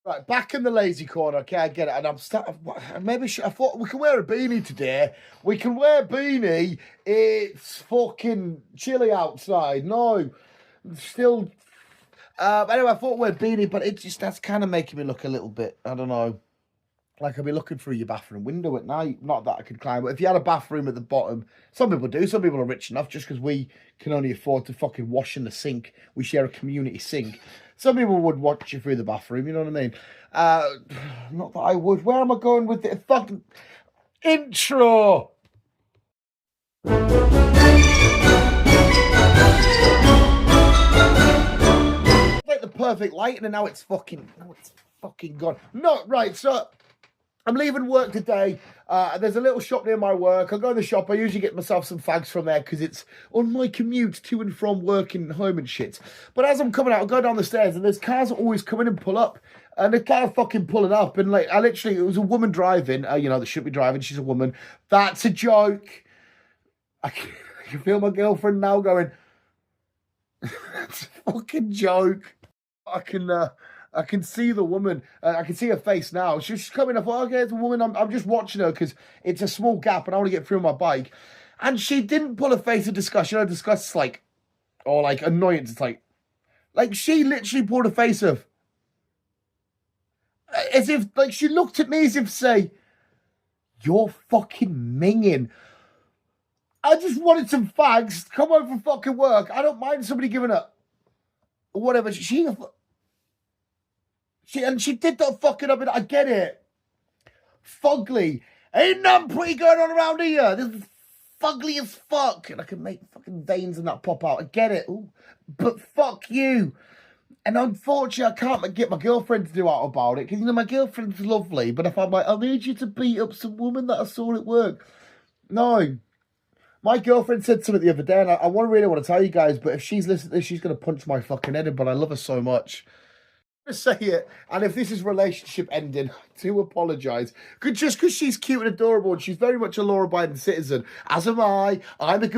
Right, back in the lazy corner. Okay, I get it. And I'm I thought we can wear a beanie today. We can wear a beanie. It's fucking chilly outside. No, still. Anyway, I thought wear a beanie, but that's kind of making me look a little bit. I don't know. Like I'd be looking through your bathroom window at night. Not that I could climb, but if you had a bathroom at the bottom, some people do. Some people are rich enough just because we can only afford to fucking wash in the sink. We share a community sink. Some people would watch you through the bathroom. You know what I mean? Not that I would. Where am I going with the fucking intro? Like the perfect lighting, and now it's fucking gone. No, right. So I'm leaving work today. There's a little shop near my work. I go to the shop. I usually get myself some fags from there because it's on my commute to and from work and home and shit. But as I'm coming out, I go down the stairs and there's cars always coming and pull up. And they're kind of fucking pulling up. And like, it was a woman driving. That should be driving. She's a woman. That's a joke. I can feel my girlfriend now going, that's a fucking joke. I can see the woman. I can see her face now. She's coming. I thought, okay, it's a woman. I'm just watching her because it's a small gap and I want to get through my bike. And she didn't pull a face of disgust. Disgust is like, or like annoyance. It's like she literally pulled a face of, as if, like, she looked at me as if to say, you're fucking minging. I just wanted some fags. Come home from fucking work. I don't mind somebody giving up. Whatever. She did that fucking up, and I get it. Fugly. Ain't nothing pretty going on around here. This is fugly as fuck. And I can make fucking veins and that pop out. I get it. Ooh. But fuck you. And unfortunately, I can't get my girlfriend to do out about it. Because, my girlfriend's lovely. But if I'm like, I need you to beat up some woman that I saw at work. No. My girlfriend said something the other day, and I really want to tell you guys, but if she's listening to this, she's going to punch my fucking head in, but I love her so much. Say it, and if this is relationship ending, I do apologise. Just because she's cute and adorable, and she's very much a law-abiding citizen, as am I. I'm a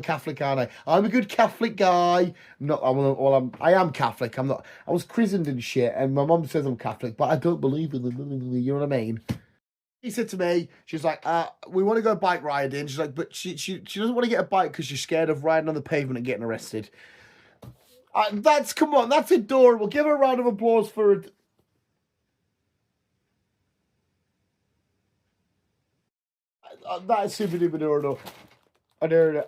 Catholic, aren't I? I'm a good Catholic guy. I am Catholic. I'm not. I was christened and shit, and my mum says I'm Catholic, but I don't believe in them. You know what I mean? She said to me, she's like, we want to go bike riding. She's like, but she doesn't want to get a bike because she's scared of riding on the pavement and getting arrested. Come on, that's adorable. Give her a round of applause for it. That is super duper adorable. Hula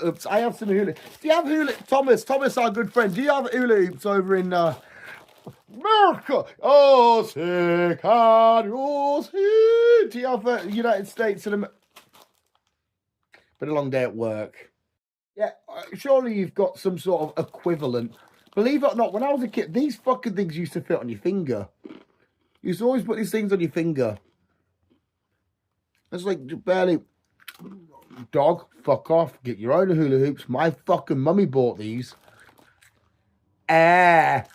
hoops. I have some hula. Do you have hula? Thomas, our good friend. Do you have hula hoops over in America? Oh, sick. Do you have United States? Been a long day at work. Yeah, surely you've got some sort of equivalent. Believe it or not, when I was a kid, these fucking things used to fit on your finger. You used to always put these things on your finger. It's like barely... Dog, fuck off. Get your own hula hoops. My fucking mummy bought these. Doing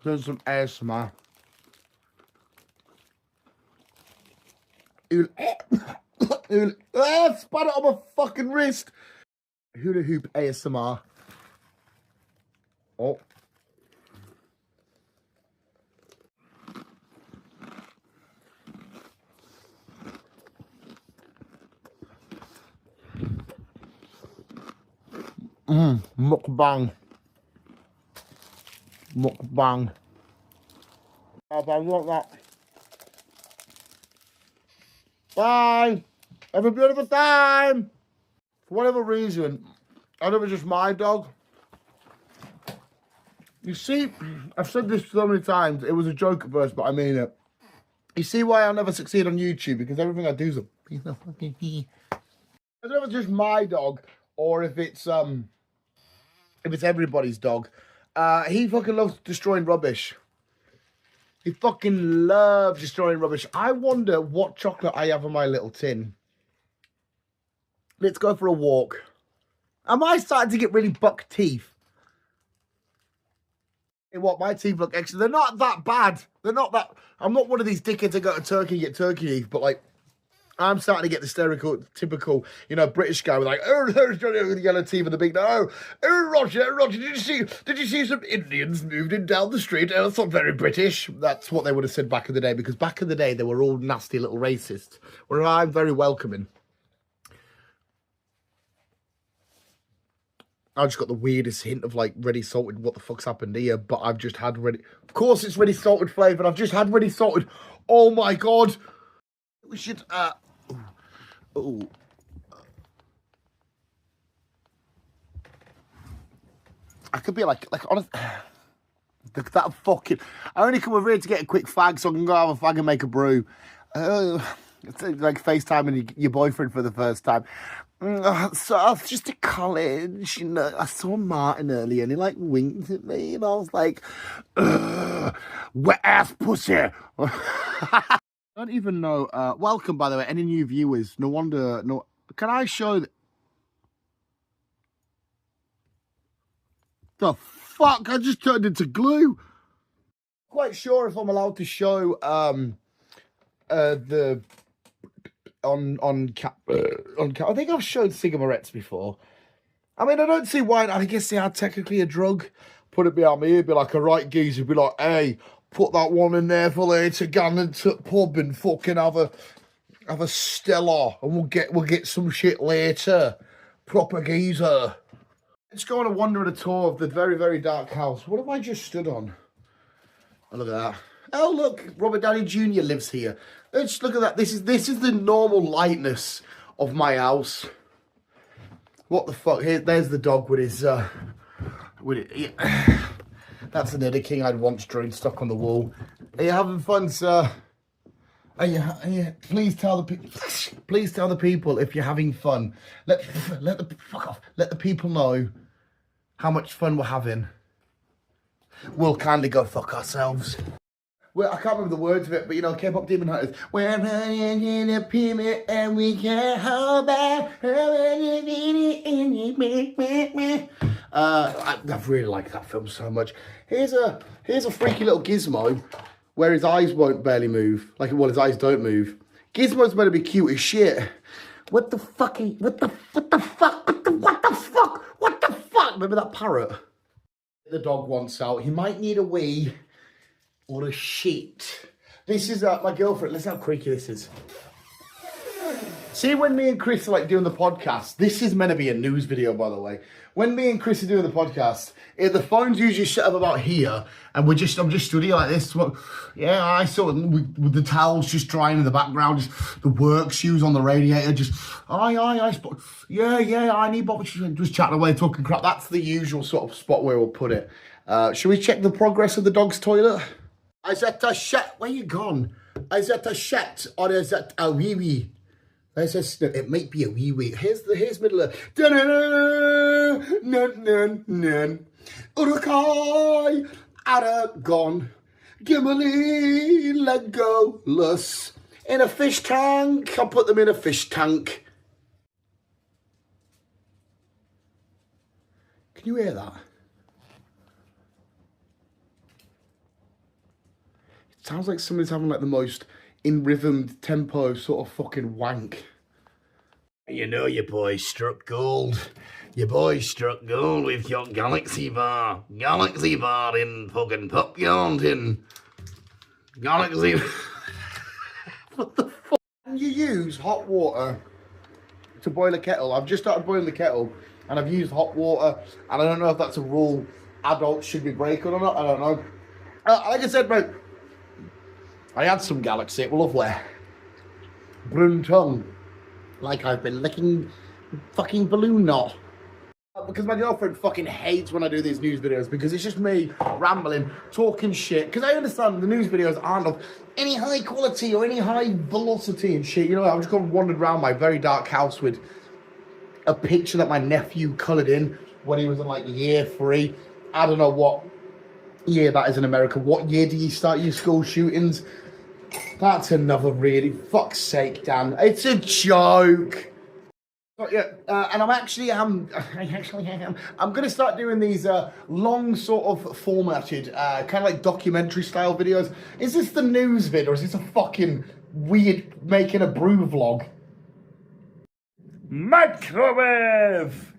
some ASMR. Spat it on my fucking wrist. Hula hoop ASMR. Oh. Mukbang. I want that. Bye. Have a beautiful time. For whatever reason, I know it's just my dog. You see, I've said this so many times. It was a joke at first, but I mean it. You see why I'll never succeed on YouTube? Because everything I do is a piece of fucking I don't know if it's just my dog or if it's everybody's dog. He fucking loves destroying rubbish. He fucking loves destroying rubbish. I wonder what chocolate I have in my little tin. Let's go for a walk. Am I starting to get really buck teeth? What, my teeth look extra. They're not that bad. They're not that... I'm not one of these dickheads that go to Turkey and get turkey teeth, but like... I'm starting to get the stereotypical, you know, British guy with like, oh, there's Johnny with the yellow teeth and the big no. Oh, Roger, did you see some Indians moved in down the street? Oh, that's not very British. That's what they would have said back in the day, because back in the day, they were all nasty little racists, where I'm very welcoming. I just got the weirdest hint of like ready salted. What the fuck's happened here? But I've just had ready. Of course, it's ready salted flavour. I've just had ready salted. Oh my god. We should. Oh. I could be like honest. That fucking. I only come over here to get a quick fag, so I can go have a fag and make a brew. It's like FaceTiming your boyfriend for the first time. So I was just at college, you know, I saw Martin earlier and he like winked at me and I was like, wet ass pussy. I don't even know. Welcome, by the way, any new viewers. No wonder, no. Can I show the fuck? I just turned into glue. Quite sure if I'm allowed to show the on I think I've showed cigarettes before. I mean, I don't see why. I guess they are technically a drug. Put it behind me, it'd be like a right Guyz would be like, hey, put that one in there for later, go into the pub and fucking have a Stella, and we'll get some shit later. Proper geezer. Let's go on a wander and a tour of the very, very dark house. What have I just stood on? Oh, look at that. Oh, look, Robert Downey Jr. lives here. Let's look at that. This is the normal lightness of my house. What the fuck? Here, there's the dog with his yeah. That's an Eddie King I'd once drawn stuck on the wall. Are you having fun, sir? Are you, please tell the people if you're having fun. Let the people know how much fun we're having. We'll kindly go fuck ourselves. Well, I can't remember the words of it, but you know, K-pop Demon Hunters. We're running in a pyramid and we can't hold back. I've really liked that film so much. Here's a freaky little Gizmo where his eyes won't barely move. Like, well, his eyes don't move. Gizmo's meant to be cute as shit. What the fuck? Remember that parrot? The dog wants out. He might need a wee. Or a shit. This is my girlfriend. Listen how creaky this is. See, when me and Chris are like doing the podcast, this is meant to be a news video, by the way. When me and Chris are doing the podcast, the phone's usually set up about here, and I'm just studying like this. Yeah, I saw it with the towels just drying in the background, just the work shoes on the radiator, just yeah. I need Bob. Just chatting away, talking crap. That's the usual sort of spot where we'll put it. Should we check the progress of the dog's toilet? Is that a shit? Where you gone? Is that a shit or is that a wee wee? It might be a wee wee. Here's middle of Urukai Aragon Gimli Legolas in a fish tank. I'll put them in a fish tank. Can you hear that? Sounds like somebody's having like the most in rhythm tempo sort of fucking wank. You know your boy struck gold. Your boy struck gold with your Galaxy Bar. Galaxy Bar in fucking Pop Yarnton. Galaxy... What the fuck? You use hot water to boil a kettle. I've just started boiling the kettle and I've used hot water and I don't know if that's a rule adults should be breaking or not. I don't know. Like I said, mate, I had some Galaxy, it was lovely. Brun tongue. Like I've been licking fucking balloon knot. Because my girlfriend fucking hates when I do these news videos because it's just me rambling, talking shit. Because I understand the news videos aren't of any high quality or any high velocity and shit. You know, I've just gone wandered around my very dark house with a picture that my nephew coloured in when he was in like year 3. I don't know what year that is in America. What year do you start your school shootings? That's another really, fuck's sake, Dan. It's a joke. But yeah, and I'm going to start doing these long sort of formatted, kind of like documentary style videos. Is this the news vid or is this a fucking weird making a brew vlog. Microwave!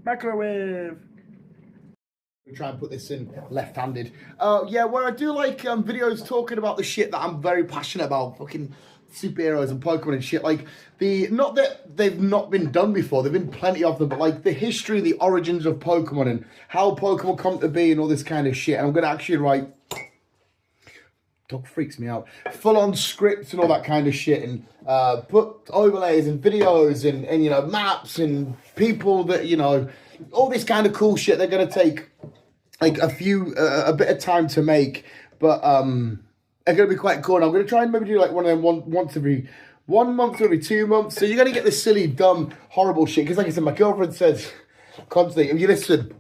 Microwave! Try and put this in left-handed. Yeah, where I do like videos talking about the shit that I'm very passionate about, fucking superheroes and Pokemon and shit. Like not that they've not been done before, there've been plenty of them, but like the history, the origins of Pokemon and how Pokemon come to be and all this kind of shit. And I'm gonna actually write. Dog freaks me out. Full-on scripts and all that kind of shit, and put overlays and videos and you know maps and people that you know all this kind of cool shit. They're gonna take like a bit of time to make, but they're gonna be quite cool. And I'm gonna try and maybe do like one of them once every 1 month or every 2 months. So you're gonna get this silly, dumb, horrible shit. Because like I said, my girlfriend says constantly, if you listen.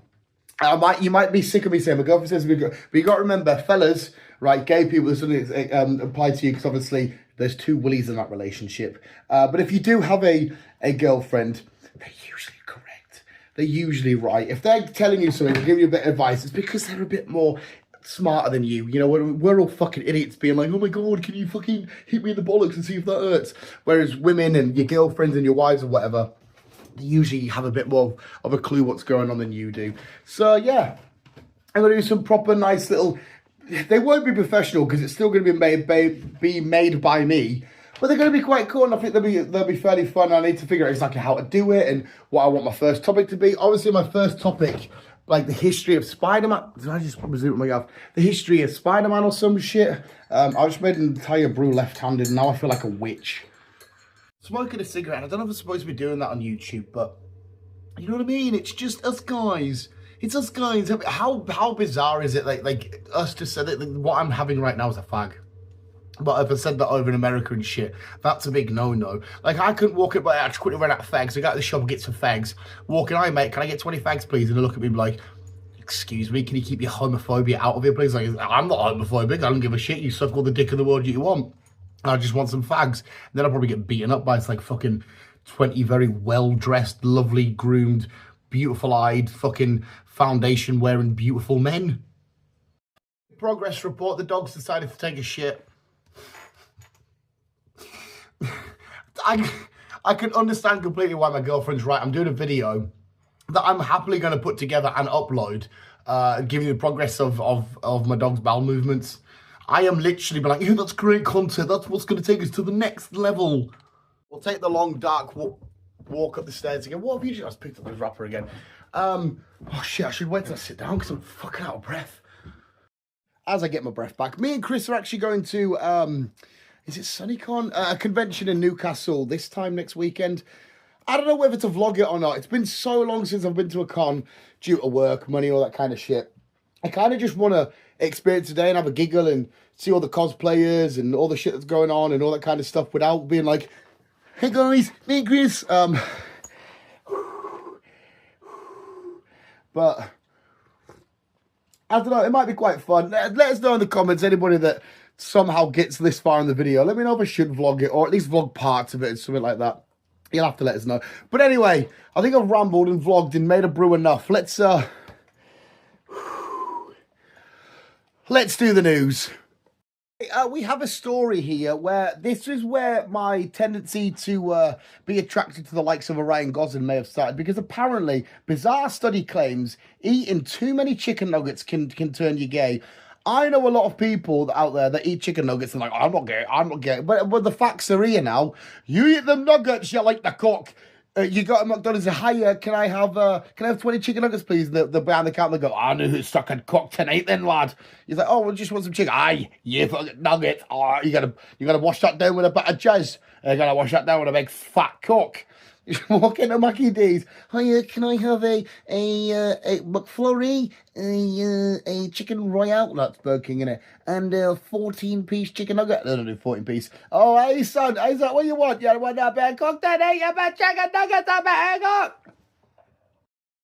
You might be sick of me saying, my girlfriend says, but you got to remember, fellas, right, gay people, there's something that applies to you, because obviously there's two willies in that relationship. But if you do have a girlfriend, they're usually correct. They're usually right. If they're telling you something, they'll give you a bit of advice, it's because they're a bit more smarter than you. You know, we're all fucking idiots being like, oh my God, can you fucking hit me in the bollocks and see if that hurts? Whereas women and your girlfriends and your wives or whatever, they usually have a bit more of a clue what's going on than you do. So yeah, I'm gonna do some proper nice little. They won't be professional because it's still gonna be made by me, but they're gonna be quite cool, and I think they'll be fairly fun. I need to figure out exactly how to do it and what I want my first topic to be. Obviously, my first topic, like the history of Spider-Man. Did I just resume my mouth? The history of Spider-Man or some shit. I just made an entire brew left-handed, and now I feel like a witch. Smoking a cigarette. I don't know if I'm supposed to be doing that on YouTube, but you know what I mean? It's just us guys. It's us guys. How bizarre is it? Like us to say that what I'm having right now is a fag. But if I said that over in America and shit, that's a big no-no. Like I couldn't walk it, but I actually quickly ran out of fags. So I go to the shop and get some fags. Walking, hi mate, can I get 20 fags please? And they look at me and be like, excuse me, can you keep your homophobia out of here please? Like, I'm not homophobic. I don't give a shit. You suck all the dick in the world you want. I just want some fags. And then I'll probably get beaten up by like fucking 20 very well-dressed, lovely, groomed, beautiful-eyed, fucking foundation-wearing beautiful men. Progress report, the dog's decided to take a shit. I can understand completely why my girlfriend's right. I'm doing a video that I'm happily going to put together and upload, giving you the progress of my dog's bowel movements. I am literally be like, yeah, that's great content. That's what's going to take us to the next level. We'll take the long, dark walk up the stairs again. What have you just picked up this wrapper again? Oh, shit, I should wait till I sit down because I'm fucking out of breath. As I get my breath back, me and Chris are actually going to, is it SunnyCon? A convention in Newcastle this time next weekend. I don't know whether to vlog it or not. It's been so long since I've been to a con due to work, money, all that kind of shit. I kind of just want to experience today and have a giggle and see all the cosplayers and all the shit that's going on and all that kind of stuff without being like, hey guys, me and Chris. But I don't know, it might be quite fun. Let us know in the comments, anybody that somehow gets this far in the video. Let me know if I should vlog it or at least vlog parts of it or something like that. You'll have to let us know. But anyway, I think I've rambled and vlogged and made a brew enough. Let's do the news. We have a story here where this is where my tendency to be attracted to the likes of a Ryan Gosling may have started, because apparently bizarre study claims eating too many chicken nuggets can turn you gay. I know a lot of people out there that eat chicken nuggets and like, I'm not gay. But the facts are here now. You eat them nuggets, you like the cook. You got a McDonald's, hiya, can I have 20 chicken nuggets, please? The behind the counter, they go, I know who's stuck and cook tonight then, lad. He's like, oh, well, just want some chicken. Aye, you fucking nugget. Oh, you gotta wash that down with a bit of jazz. You gotta wash that down with a big fat cook. You walk into Mackie D's. Hiya, can I have a McFlurry, a chicken royale, that's Burger King, innit? And a 14-piece chicken nugget. No, don't do 14-piece. Oh, hey son, what you want? You want that bad cooked then? Hey, you bad chicken nuggets, that bad cooked.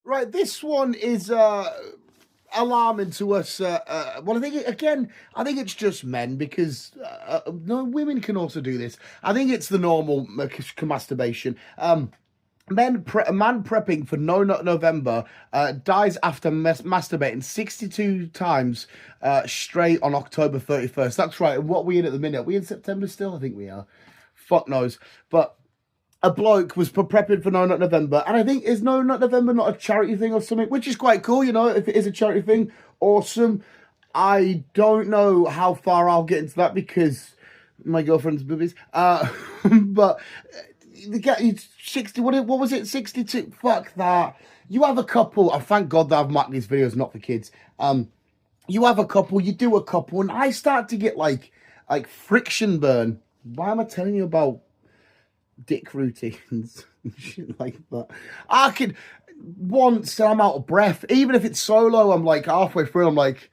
Right, this one is alarming to us. Well, I think it's just men, because no, women can also do this. I think it's the normal masturbation. A man prepping for No Nut November dies after masturbating 62 times straight on October 31st. That's right. And what are we in at the minute? Are we in September still? I think we are. Fuck knows. But a bloke was prepping for No Nut November. And I think, is No Nut November not a charity thing or something? Which is quite cool, you know, if it is a charity thing. Awesome. I don't know how far I'll get into that because my girlfriend's boobies. But the guy, 60, what was it, 62? Fuck that. You have a couple, and thank God that I've marked these videos not for kids. You have a couple, you do a couple, and I start to get like friction burn. Why am I telling you about dick routines and shit like that? I could, once I'm out of breath, even if it's solo, I'm like halfway through, I'm like,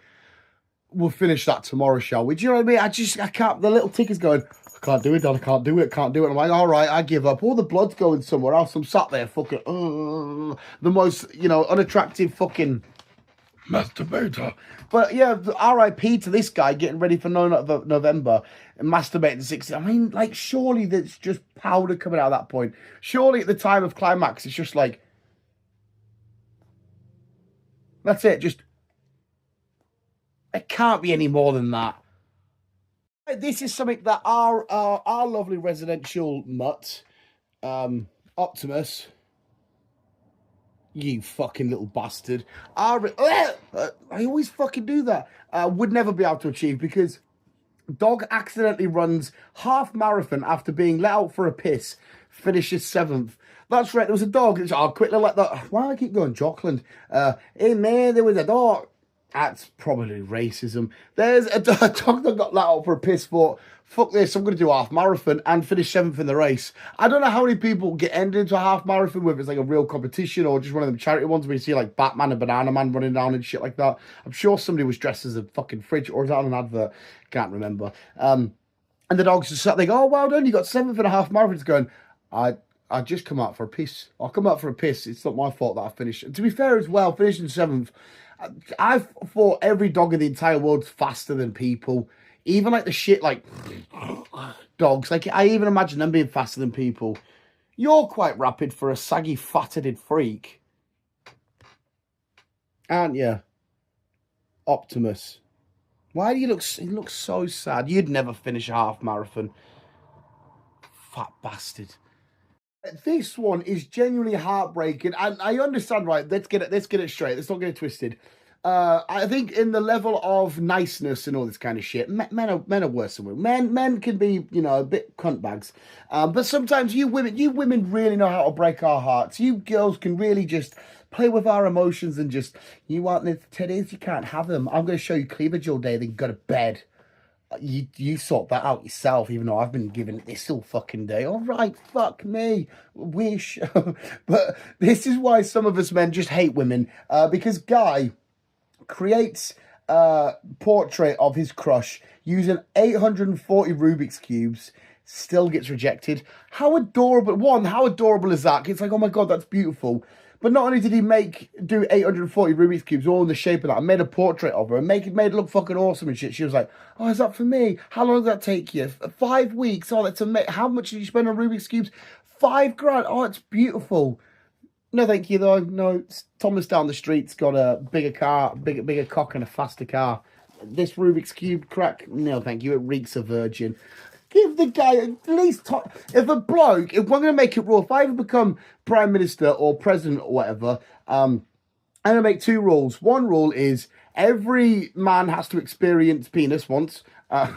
we'll finish that tomorrow, shall we? Do you know what I mean? I can't, the little ticker's going, I can't do it, Dad, I can't do it. I'm like, all right, I give up. All the blood's going somewhere else. I'm sat there fucking, the most, you know, unattractive fucking masturbator. But yeah, RIP to this guy getting ready for No Nut November and masturbating 60. I mean, like, surely there's just powder coming out at that point. Surely at the time of climax, it's just like, that's it, just, it can't be any more than that. This is something that our lovely residential mutt, Optimus, you fucking little bastard, I always fucking do that, would never be able to achieve because dog accidentally runs half marathon after being let out for a piss, finishes 7th. That's right, there was a dog, I'll quickly let that, why do I keep going, Jockland? Hey man, there was a dog. That's probably racism. There's a dog that got let out for a piss, thought, fuck this, I'm going to do a half marathon and finish 7th in the race. I don't know how many people get ended into a half marathon, whether it's like a real competition or just one of them charity ones where you see like Batman and Banana Man running down and shit like that. I'm sure somebody was dressed as a fucking fridge, or is that on an advert? Can't remember. And the dog's just sat there, oh, well done, you got 7th in a half marathon. It's going, I just come out for a piss. I'll come out for a piss. It's not my fault that I finished. And to be fair as well, finishing 7th, I thought every dog in the entire world's faster than people. Even like the shit like dogs. Like I even imagine them being faster than people. You're quite rapid for a saggy, fat-headed freak. Aren't you? Optimus. Why do you look so sad? You'd never finish a half marathon. Fat bastard. This one is genuinely heartbreaking, and I understand, right? Let's get it straight. Let's not get it twisted. I think in the level of niceness and all this kind of shit, men are worse than women. Men can be, you know, a bit cunt bags, but sometimes you women really know how to break our hearts. You girls can really just play with our emotions and just, you want the titties, you can't have them. I'm going to show you cleavage all day, then go to bed. You sort that out yourself, even though I've been giving it this all fucking day. All right, fuck me. Wish. But this is why some of us men just hate women. Because Guy creates a portrait of his crush using 840 Rubik's Cubes, still gets rejected. How adorable. How adorable is that? It's like, oh my God, that's beautiful. But not only did he do 840 Rubik's Cubes all in the shape of that, and made a portrait of her and made it look fucking awesome and shit. She was like, oh, is that for me? How long does that take you? 5 weeks. Oh, that's amazing. How much did you spend on Rubik's Cubes? $5,000. Oh, it's beautiful. No, thank you, though. No, Thomas down the street's got a bigger car, bigger cock and a faster car. This Rubik's Cube crack, no, thank you. It reeks of virgin. Give the guy at least... if we're going to make it raw, if I ever become Prime Minister or President or whatever, I'm going to make 2 rules. One rule is every man has to experience penis once. And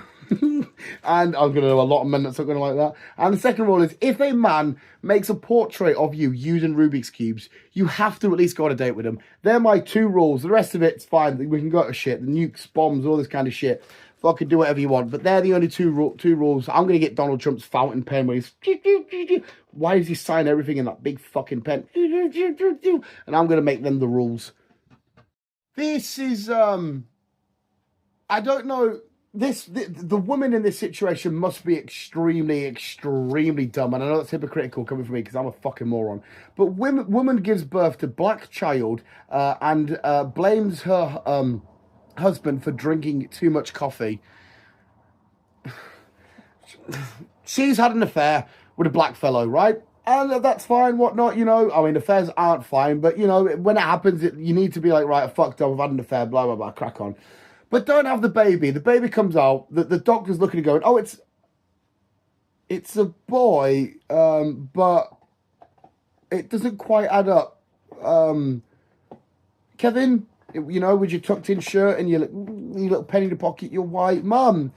I'm going to know a lot of men that's not going to like that. And the second rule is if a man makes a portrait of you using Rubik's Cubes, you have to at least go on a date with him. They're my 2 rules. The rest of it's fine. We can go to shit. The nukes, bombs, all this kind of shit. Fucking do whatever you want. But they're the only two rules. I'm going to get Donald Trump's fountain pen where he's... Why does he sign everything in that big fucking pen? And I'm going to make them the rules. This is... I don't know... The woman in this situation must be extremely, extremely dumb. And I know that's hypocritical coming from me because I'm a fucking moron. But woman gives birth to black child and blames her... husband for drinking too much coffee. She's had an affair with a black fellow, right? And that's fine, whatnot, you know. I mean, affairs aren't fine, but, you know, when it happens, you need to be like, right, I fucked up, I've had an affair, blah, blah, blah, crack on. But don't have the baby. The baby comes out, the doctor's looking and going, oh, it's a boy, but it doesn't quite add up. Kevin, you know, with your tucked in shirt and your little penny in the pocket, you're white. Mum,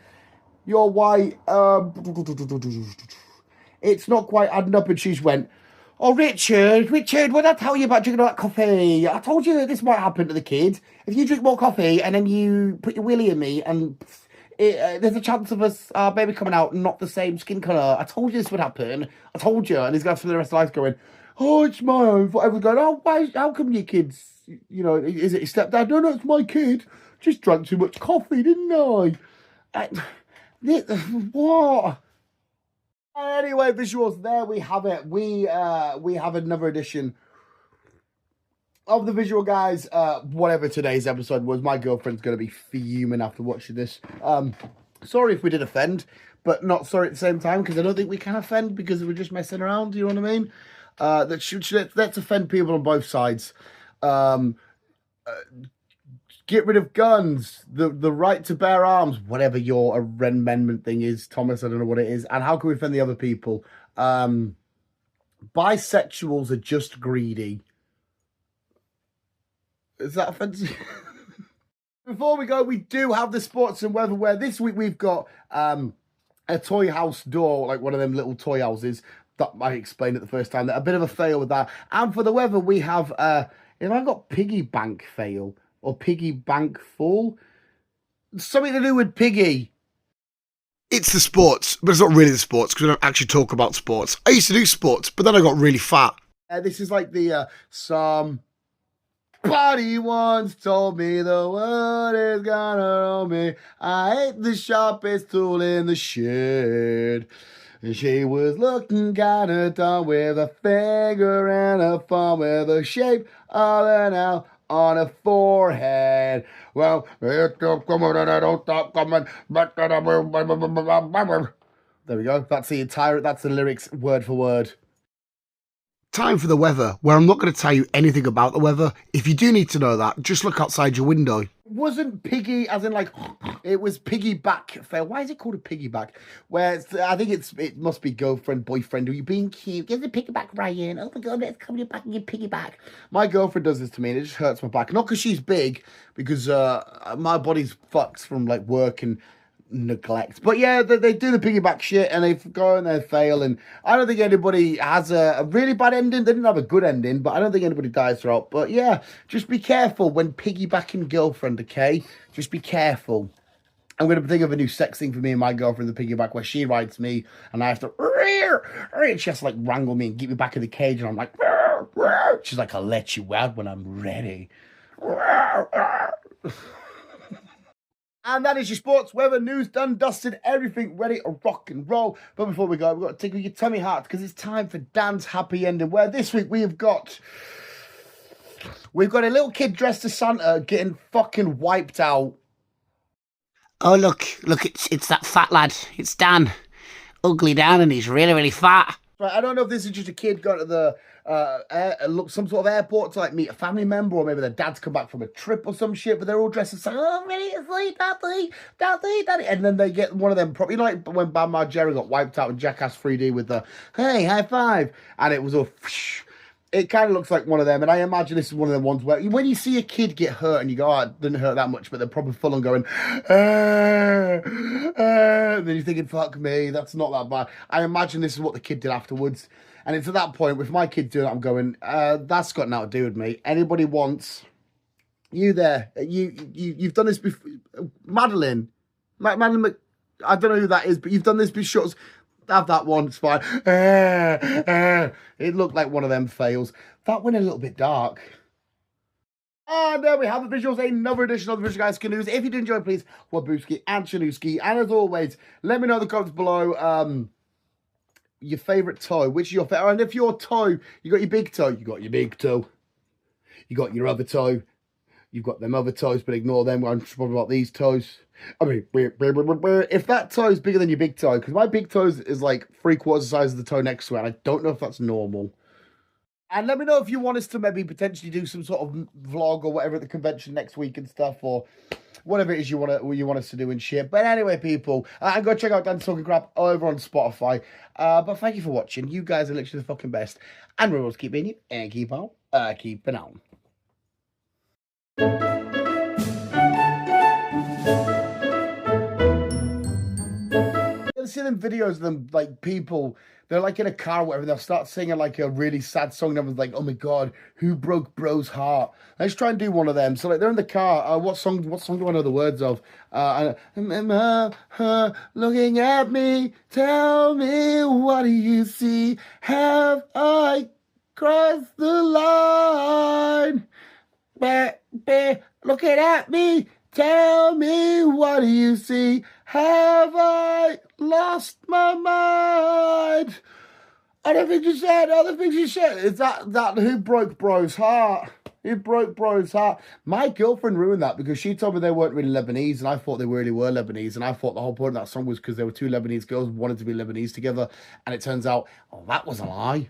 you're white. It's not quite adding up. And she's went, oh, Richard, what did I tell you about drinking all that coffee? I told you that this might happen to the kid. If you drink more coffee and then you put your willy in me and there's a chance of us, our baby coming out not the same skin colour. I told you this would happen. I told you. And he's going for the rest of the life going, oh, it's my own fault. Everyone's going, oh, why, how come your kids, you know, is it your stepdad? No, it's my kid. Just drank too much coffee, didn't I? What? Anyway, visuals, there we have it. We have another edition of the visual, guys. Whatever today's episode was, my girlfriend's going to be fuming after watching this. Sorry if we did offend, but not sorry at the same time, because I don't think we can offend because we're just messing around, you know what I mean? Let's offend people on both sides. Get rid of guns, the right to bear arms, whatever your amendment thing is, Thomas, I don't know what it is. And how can we offend the other people? Bisexuals are just greedy. Is that offensive? Before we go, we do have the sports and weather, where this week we've got a toy house door, like one of them little toy houses that I explained it the first time. That a bit of a fail with that. And for the weather, we have, if I got piggy bank fail, or piggy bank fall? Something to do with piggy. It's the sports, but it's not really the sports because we don't actually talk about sports. I used to do sports, but then I got really fat. This is like the somebody once told me the world is gonna roll me. I ain't the sharpest tool in the shed. And she was looking kinda dumb with a finger and a thumb with the shape of an L on a forehead. Well, it's coming and I don't stop coming. There we go. That's the lyrics word for word. Time for the weather, where I'm not going to tell you anything about the weather. If you do need to know that, just look outside your window. It wasn't piggy as in like, it was piggyback fail. Why is it called a piggyback? Where I think it must be girlfriend, boyfriend. Are you being cute? Give the piggyback, Ryan. Oh my God, let's come to back and get piggyback. My girlfriend does this to me and it just hurts my back. Not because she's big, because my body's fucked from like work and neglect. But yeah, they do the piggyback shit and they go and they fail. And I don't think anybody has a really bad ending. They didn't have a good ending, but I don't think anybody dies throughout. But yeah, just be careful when piggybacking girlfriend, okay? Just be careful. I'm going to think of a new sex thing for me and my girlfriend, the piggyback, where she rides me and I have to, and she has to like wrangle me and get me back in the cage. And I'm like, she's like, I'll let you out when I'm ready. And that is your sports, weather, news, done, dusted, everything ready to rock and roll. But before we go, we've got to tickle your tummy heart because it's time for Dan's happy ending, where this week we've got a little kid dressed as Santa getting fucking wiped out. Oh, look, it's that fat lad. It's Dan. Ugly Dan, and he's really, really fat. Right, I don't know if this is just a kid going to the some sort of airport to like meet a family member, or maybe their dad's come back from a trip or some shit, but they're all dressed as, oh, really, it's like daddy, and then they get one of them, you know, like when Bam Margera got wiped out in Jackass 3D with the, hey, high five, and it was all, it kind of looks like one of them, and I imagine this is one of them ones where when you see a kid get hurt and you go, oh, it didn't hurt that much, but they're probably full on going, then you're thinking, fuck me, that's not that bad. I imagine this is what the kid did afterwards. And it's at that point, with my kid doing it, I'm going, that's got nothing to do with me. Anybody wants you there? You've done this before. Madeline, I don't know who that is, but you've done this before. Have that one, it's fine. It looked like one of them fails. That went a little bit dark. And there we have the visuals, another edition of the Visual Guys Canoes. If you did enjoy, please, Wabooski and Chanuski. And as always, let me know in the comments below, your favourite toe, which is your favourite, and if your toe, you got your big toe, you got your big toe, you got your other toe, You've got them other toes, but ignore them. I'm just talking about these toes. I mean, if that toe is bigger than your big toe, because my big toe is like 3/4 the size of the toe next to it, and I don't know if that's normal. And let me know if you want us to maybe potentially do some sort of vlog or whatever at the convention next week and stuff, or whatever it is you want us to do and shit. But anyway, people, go check out Dan's Talking Crap over on Spotify. But thank you for watching. You guys are literally the fucking best. And we'll always keep being you and keep on keeping on. You see them videos of them, like, people, they're like in a car or whatever, and they'll start singing like a really sad song, and everyone's like, oh my god, who broke bro's heart? Let's try and do one of them. So like, they're in the car, what song do I know the words of? Looking at me, tell me, what do you see? Have I crossed the line? Looking at me, tell me, what do you see? Have I lost my mind? Other things you said. Is that who broke bro's heart? Who broke bro's heart? My girlfriend ruined that because she told me they weren't really Lebanese, and I thought they really were Lebanese, and I thought the whole point of that song was because there were two Lebanese girls who wanted to be Lebanese together, and it turns out, oh, that was a lie.